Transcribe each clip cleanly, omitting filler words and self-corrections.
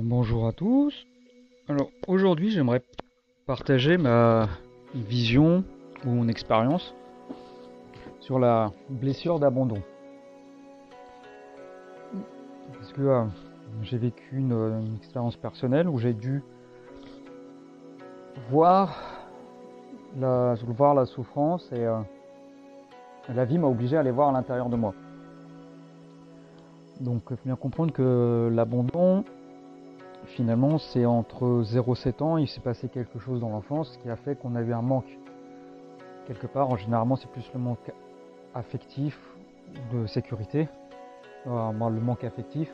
Bonjour à tous. Alors aujourd'hui j'aimerais partager ma vision ou mon expérience sur la blessure d'abandon. Parce que j'ai vécu une expérience personnelle où j'ai dû voir la souffrance et la vie m'a obligé à aller voir à l'intérieur de moi. Donc il faut bien comprendre que l'abandon, finalement, c'est entre 0 et 7 ans, il s'est passé quelque chose dans l'enfance qui a fait qu'on a eu un manque. Quelque part, généralement, c'est plus le manque affectif de sécurité. Le manque affectif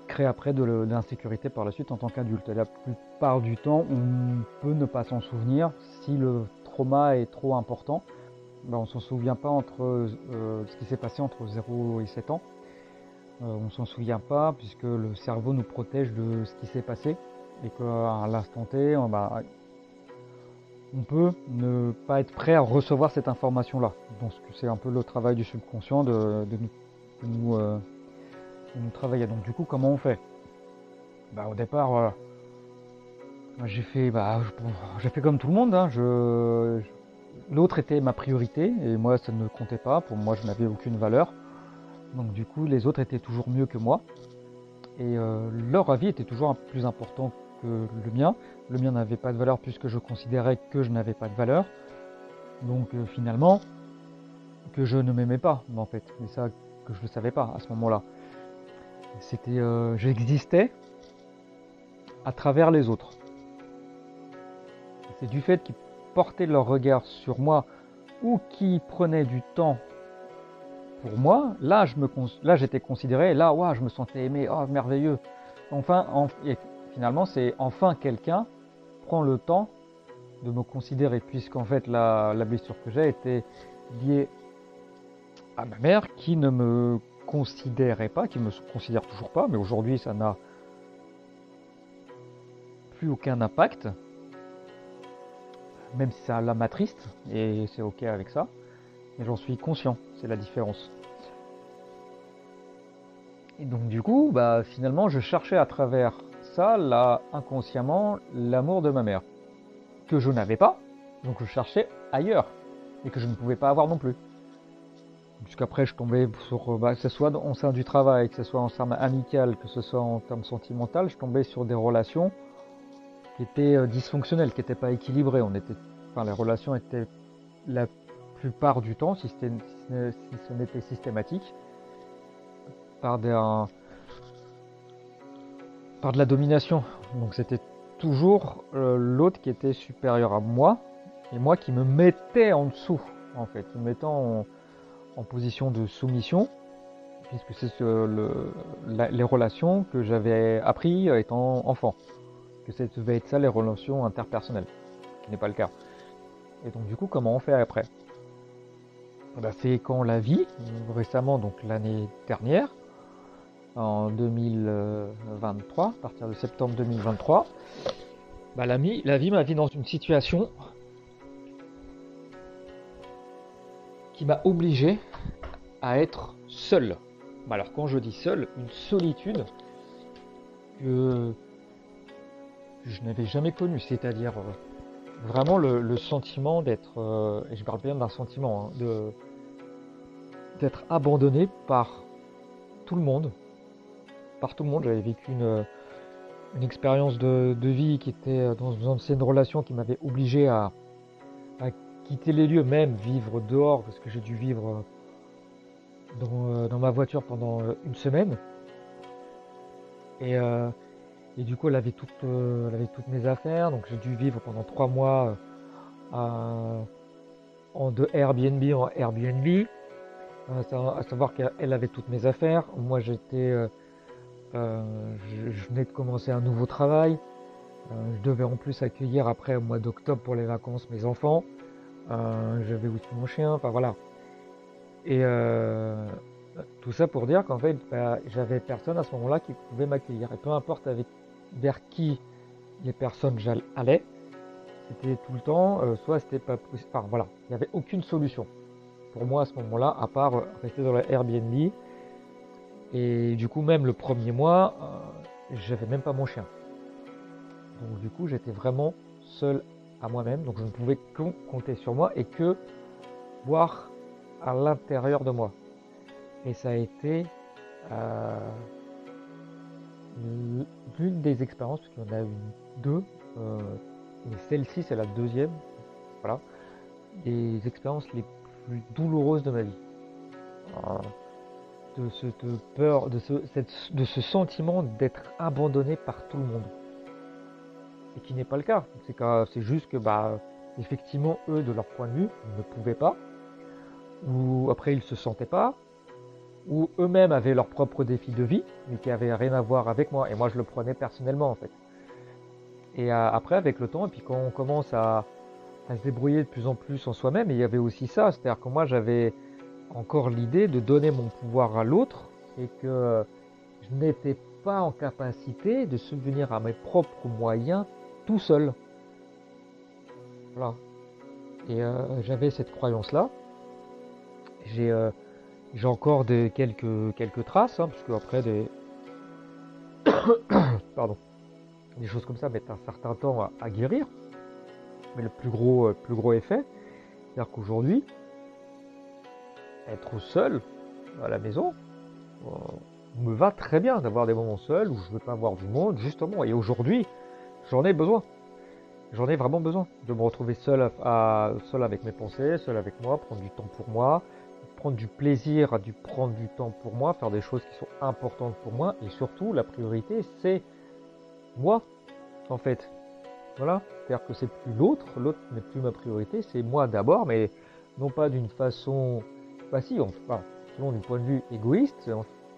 crée après de l'insécurité par la suite en tant qu'adulte. Et la plupart du temps, on peut ne pas s'en souvenir si le trauma est trop important. On ne s'en souvient pas entre ce qui s'est passé entre 0 et 7 ans. On ne s'en souvient pas puisque le cerveau nous protège de ce qui s'est passé et qu'à l'instant T, on peut ne pas être prêt à recevoir cette information-là. Donc c'est un peu le travail du subconscient de nous travailler. Donc du coup, comment on fait? Au départ, j'ai fait comme tout le monde. L'autre était ma priorité et moi, ça ne comptait pas. Pour moi, je n'avais aucune valeur. Donc du coup, les autres étaient toujours mieux que moi. Et leur avis était toujours plus important que le mien. Le mien n'avait pas de valeur puisque je considérais que je n'avais pas de valeur. Donc finalement, que je ne m'aimais pas, en fait. Mais ça, que je ne le savais pas à ce moment-là. J'existais à travers les autres. C'est du fait qu'ils portaient leur regard sur moi ou qu'ils prenaient du temps pour moi, là j'étais considéré, là je me sentais aimé, merveilleux. Et finalement c'est enfin quelqu'un prend le temps de me considérer, puisqu'en fait la blessure que j'ai était liée à ma mère qui ne me considérait pas, qui me considère toujours pas, mais aujourd'hui ça n'a plus aucun impact, même si ça m'attriste, et c'est ok avec ça, mais j'en suis conscient, c'est la différence. Et donc du coup, finalement, je cherchais à travers ça, là, inconsciemment, l'amour de ma mère, que je n'avais pas, donc je cherchais ailleurs, et que je ne pouvais pas avoir non plus. Puisqu'après, je tombais sur, que ce soit au sein du travail, que ce soit en termes amical, que ce soit en termes sentimental, je tombais sur des relations qui étaient dysfonctionnelles, qui n'étaient pas équilibrées. Les relations étaient la plupart du temps, si ce n'était systématique, par de la domination. Donc c'était toujours l'autre qui était supérieur à moi et moi qui me mettais en dessous, en fait, qui me mettait en position de soumission, puisque c'est les relations que j'avais appris étant enfant, que ça devait être ça les relations interpersonnelles, ce qui n'est pas le cas. Et donc du coup, comment on fait après? C'est quand la vie, récemment, donc l'année dernière, en 2023, à partir de septembre 2023, la vie m'a mis dans une situation qui m'a obligé à être seul. Alors quand je dis seul, une solitude que je n'avais jamais connue, c'est-à-dire vraiment le sentiment d'être, et je parle bien d'un sentiment, d'être abandonné par tout le monde. Par tout le monde, j'avais vécu une expérience de vie qui était dans une ancienne relation qui m'avait obligé à quitter les lieux, même vivre dehors, parce que j'ai dû vivre dans ma voiture pendant une semaine. Et du coup, elle avait toutes mes affaires, donc j'ai dû vivre pendant 3 mois de Airbnb en Airbnb. À savoir qu'elle avait toutes mes affaires. Moi, je venais de commencer un nouveau travail. Je devais en plus accueillir après au mois d'octobre pour les vacances mes enfants. J'avais aussi mon chien, enfin voilà. Et tout ça pour dire qu'en fait, j'avais personne à ce moment-là qui pouvait m'accueillir. Et peu importe vers qui les personnes allaient, c'était tout le temps, soit c'était pas possible. Enfin voilà, il n'y avait aucune solution pour moi à ce moment-là, à part rester dans la Airbnb. Et du coup, même le premier mois, j'avais même pas mon chien. Donc du coup, j'étais vraiment seul à moi-même, donc je ne pouvais que compter sur moi et que voir à l'intérieur de moi. Et ça a été euh, l'une des expériences, parce qu'il y en a eu deux, mais celle-ci c'est la deuxième, voilà, des expériences les plus douloureuses de ma vie. Euh, de cette peur, de ce sentiment d'être abandonné par tout le monde. Et qui n'est pas le cas. C'est juste que, effectivement, eux, de leur point de vue, ne pouvaient pas, ou après, ils ne se sentaient pas, ou eux-mêmes avaient leurs propres défis de vie, mais qui n'avaient rien à voir avec moi. Et moi, je le prenais personnellement, en fait. Et après, avec le temps, et puis quand on commence à se débrouiller de plus en plus en soi-même, il y avait aussi ça. C'est-à-dire que moi, j'avais encore l'idée de donner mon pouvoir à l'autre et que je n'étais pas en capacité de subvenir à mes propres moyens tout seul. Voilà. Et j'avais cette croyance-là. J'ai encore quelques traces, hein, parce que après pardon, des choses comme ça mettent un certain temps à guérir. Mais le plus gros effet, c'est-à-dire qu'aujourd'hui, être seul à la maison, me va très bien d'avoir des moments seuls où je ne veux pas voir du monde, justement. Et aujourd'hui, j'en ai besoin. J'en ai vraiment besoin de me retrouver seul, seul avec mes pensées, seul avec moi, prendre du temps pour moi, prendre du plaisir à prendre du temps pour moi, faire des choses qui sont importantes pour moi. Et surtout, la priorité, c'est moi, en fait. Voilà. C'est-à-dire que c'est plus l'autre n'est plus ma priorité, c'est moi d'abord, mais non pas d'une façon, enfin, selon du point de vue égoïste,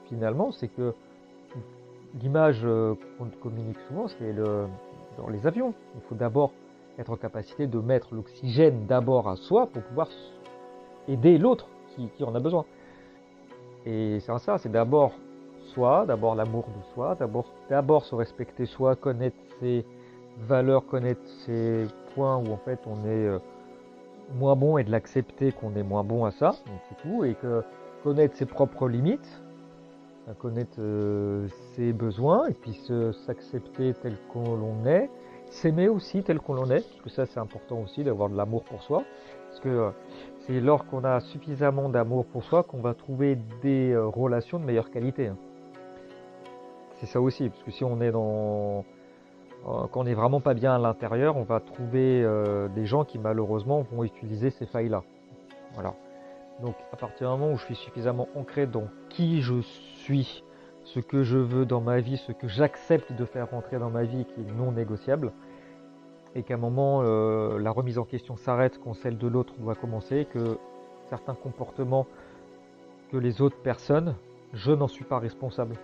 finalement, c'est que l'image qu'on communique souvent, c'est dans les avions. Il faut d'abord être en capacité de mettre l'oxygène d'abord à soi pour pouvoir aider l'autre qui en a besoin. Et c'est ça, c'est d'abord soi, d'abord l'amour de soi, d'abord se respecter soi, connaître ses valeurs, connaître ses points où en fait on est moins bon et de l'accepter qu'on est moins bon à ça, donc c'est tout, et que connaître ses propres limites, connaître ses besoins et puis s'accepter tel qu'on l'on est, s'aimer aussi tel qu'on l'on est, parce que ça c'est important aussi d'avoir de l'amour pour soi, parce que c'est lorsqu'on a suffisamment d'amour pour soi qu'on va trouver des relations de meilleure qualité. Hein. C'est ça aussi, parce que si on est quand on n'est vraiment pas bien à l'intérieur, on va trouver des gens qui malheureusement vont utiliser ces failles-là. Voilà. Donc à partir du moment où je suis suffisamment ancré dans qui je suis, ce que je veux dans ma vie, ce que j'accepte de faire rentrer dans ma vie qui est non négociable, et qu'à un moment la remise en question s'arrête quand celle de l'autre doit commencer, que certains comportements que les autres personnes, je n'en suis pas responsable.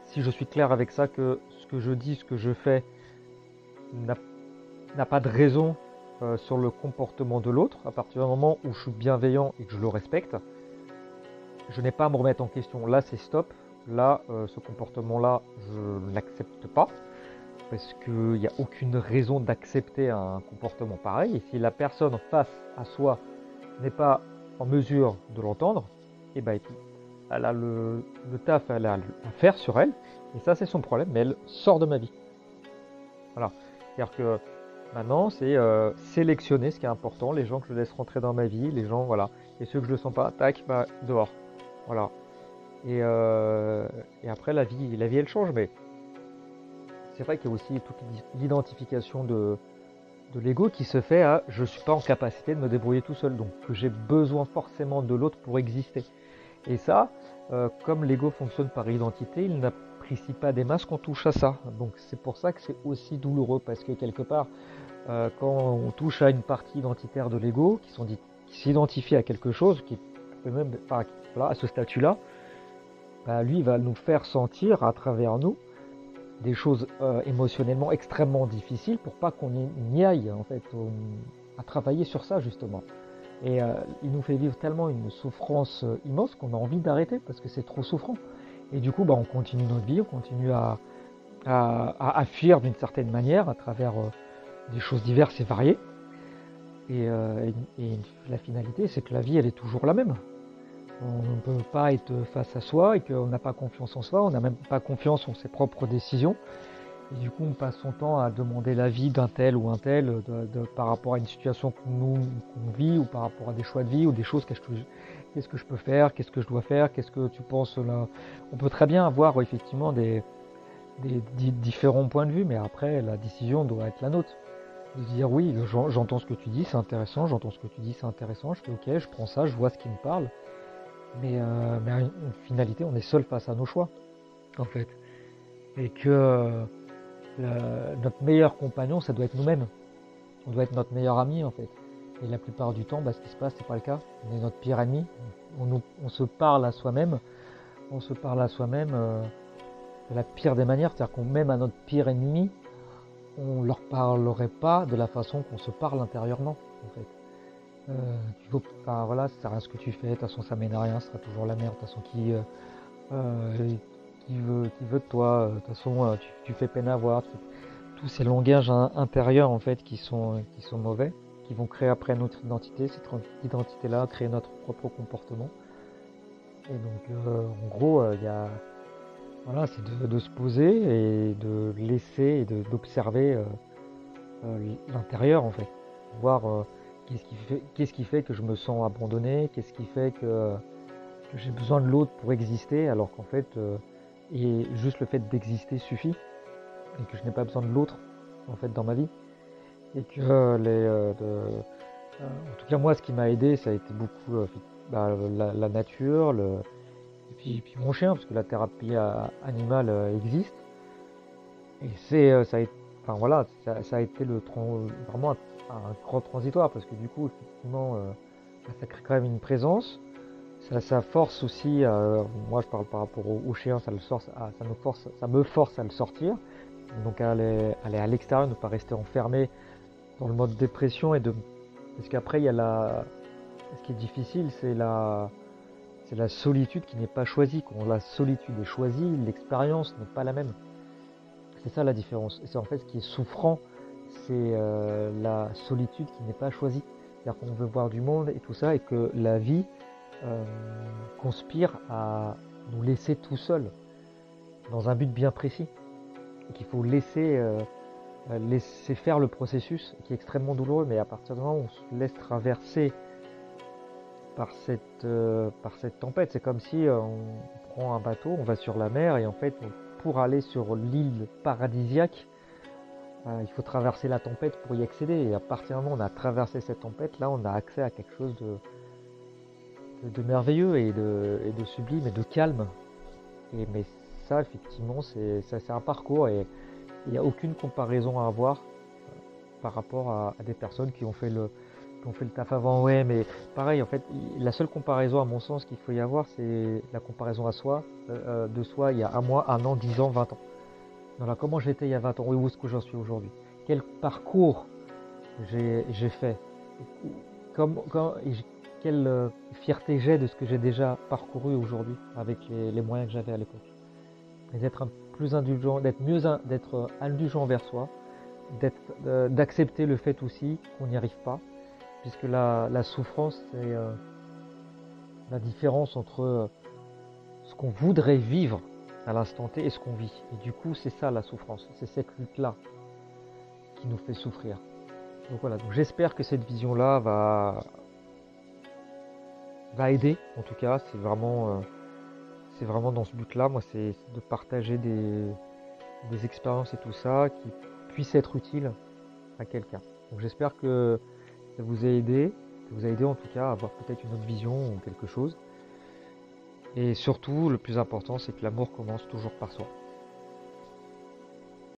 Si je suis clair avec ça, que ce que je dis, ce que je fais n'a pas de raison sur le comportement de l'autre, à partir du moment où je suis bienveillant et que je le respecte, je n'ai pas à me remettre en question. Là, c'est stop. Là, ce comportement-là, je ne l'accepte pas parce qu'il n'y a aucune raison d'accepter un comportement pareil. Et si la personne face à soi n'est pas en mesure de l'entendre, eh ben, elle a le taf à faire sur elle. Et ça, c'est son problème, mais elle sort de ma vie. Voilà. C'est-à-dire que maintenant, c'est sélectionner ce qui est important, les gens que je laisse rentrer dans ma vie, les gens, voilà. Et ceux que je ne sens pas, tac, dehors. Voilà. Et après, la vie, elle change, mais c'est vrai qu'il y a aussi toute l'identification de l'ego qui se fait à je ne suis pas en capacité de me débrouiller tout seul, donc que j'ai besoin forcément de l'autre pour exister. Et ça, comme l'ego fonctionne par identité, il n'apprécie pas des masses qu'on touche à ça. Donc c'est pour ça que c'est aussi douloureux, parce que quelque part, quand on touche à une partie identitaire de l'ego, qui s'identifie à quelque chose, qui peut même, voilà, à ce statut-là, lui va nous faire sentir à travers nous des choses émotionnellement extrêmement difficiles pour pas qu'on y aille en fait à travailler sur ça justement. Et il nous fait vivre tellement une souffrance immense qu'on a envie d'arrêter parce que c'est trop souffrant. Et du coup, on continue notre vie, on continue à fuir d'une certaine manière à travers des choses diverses et variées. Et la finalité, c'est que la vie, elle est toujours la même. on ne peut pas être face à soi et qu'on n'a pas confiance en soi, on n'a même pas confiance en ses propres décisions. Et du coup, on passe son temps à demander l'avis d'un tel ou un tel par rapport à une situation qu'on vit ou par rapport à des choix de vie ou des choses. Qu'est-ce que je peux faire? Qu'est-ce que je dois faire? Qu'est-ce que tu penses là? On peut très bien avoir effectivement des différents points de vue, mais après, la décision doit être la nôtre. De dire oui, j'entends ce que tu dis, c'est intéressant, j'entends ce que tu dis, c'est intéressant, je fais ok, je prends ça, je vois ce qui me parle. Mais en finalité, on est seul face à nos choix, en fait. Et que notre meilleur compagnon, ça doit être nous-mêmes. On doit être notre meilleur ami, en fait. Et la plupart du temps, ce qui se passe, c'est pas le cas. On est notre pire ennemi. On se parle à soi-même. On se parle à soi-même de la pire des manières. C'est-à-dire qu'on même à notre pire ennemi, on leur parlerait pas de la façon qu'on se parle intérieurement, en fait. Enfin voilà, ça sert à rien ce que tu fais. De toute façon, ça mène à rien. Ce sera toujours la merde. De toute façon, qui veut de toi. De toute façon, tu fais peine à voir. Tous ces langages intérieurs en fait qui sont mauvais, qui vont créer après notre identité, cette identité-là, créer notre propre comportement. Et donc en gros, voilà, c'est de se poser et de laisser et d'observer l'intérieur en fait, voir qu'est-ce qui fait que je me sens abandonné, qu'est-ce qui fait que j'ai besoin de l'autre pour exister, alors qu'en fait, et juste le fait d'exister suffit et que je n'ai pas besoin de l'autre en fait dans ma vie. Et que en tout cas moi ce qui m'a aidé ça a été beaucoup la nature, et puis mon chien, parce que la thérapie animale existe. Et ça a été, enfin voilà, ça a été vraiment un grand transitoire, parce que du coup effectivement ça crée quand même une présence. Ça force aussi, moi je parle par rapport au chien, ça me force à le sortir. Donc à aller à l'extérieur, ne pas rester enfermé dans le mode dépression parce qu'après il y a ce qui est difficile, c'est la solitude qui n'est pas choisie. Quand la solitude est choisie, l'expérience n'est pas la même. C'est ça la différence. Et c'est en fait ce qui est souffrant, c'est la solitude qui n'est pas choisie. C'est-à-dire qu'on veut voir du monde et tout ça, et que la vie euh, conspire à nous laisser tout seuls dans un but bien précis, et qu'il faut laisser faire le processus qui est extrêmement douloureux, mais à partir du moment où on se laisse traverser par cette tempête, c'est comme si on prend un bateau, on va sur la mer et en fait pour aller sur l'île paradisiaque, il faut traverser la tempête pour y accéder, et à partir du moment où on a traversé cette tempête, là on a accès à quelque chose de merveilleux et de sublime et de calme. Mais ça effectivement c'est un parcours, et il n'y a aucune comparaison à avoir par rapport à des personnes qui ont fait le taf avant. Ouais, mais pareil, en fait, la seule comparaison, à mon sens, qu'il faut y avoir, c'est la comparaison à soi, de soi il y a un mois, un an, 10 ans, 20 ans. Voilà, comment j'étais il y a 20 ans, où est-ce que j'en suis aujourd'hui? Quel parcours j'ai fait? Quelle fierté j'ai de ce que j'ai déjà parcouru aujourd'hui avec les moyens que j'avais à l'époque. Et d'être plus indulgent, d'être indulgent envers soi, d'accepter le fait aussi qu'on n'y arrive pas, puisque la souffrance, c'est la différence entre ce qu'on voudrait vivre à l'instant T et ce qu'on vit. Et du coup, c'est ça la souffrance, c'est cette lutte-là qui nous fait souffrir. Donc voilà, donc j'espère que cette vision-là va aider, en tout cas, c'est vraiment dans ce but-là, moi, c'est de partager des expériences et tout ça qui puissent être utiles à quelqu'un. Donc j'espère que ça vous a aidé, en tout cas à avoir peut-être une autre vision ou quelque chose. Et surtout, le plus important, c'est que l'amour commence toujours par soi.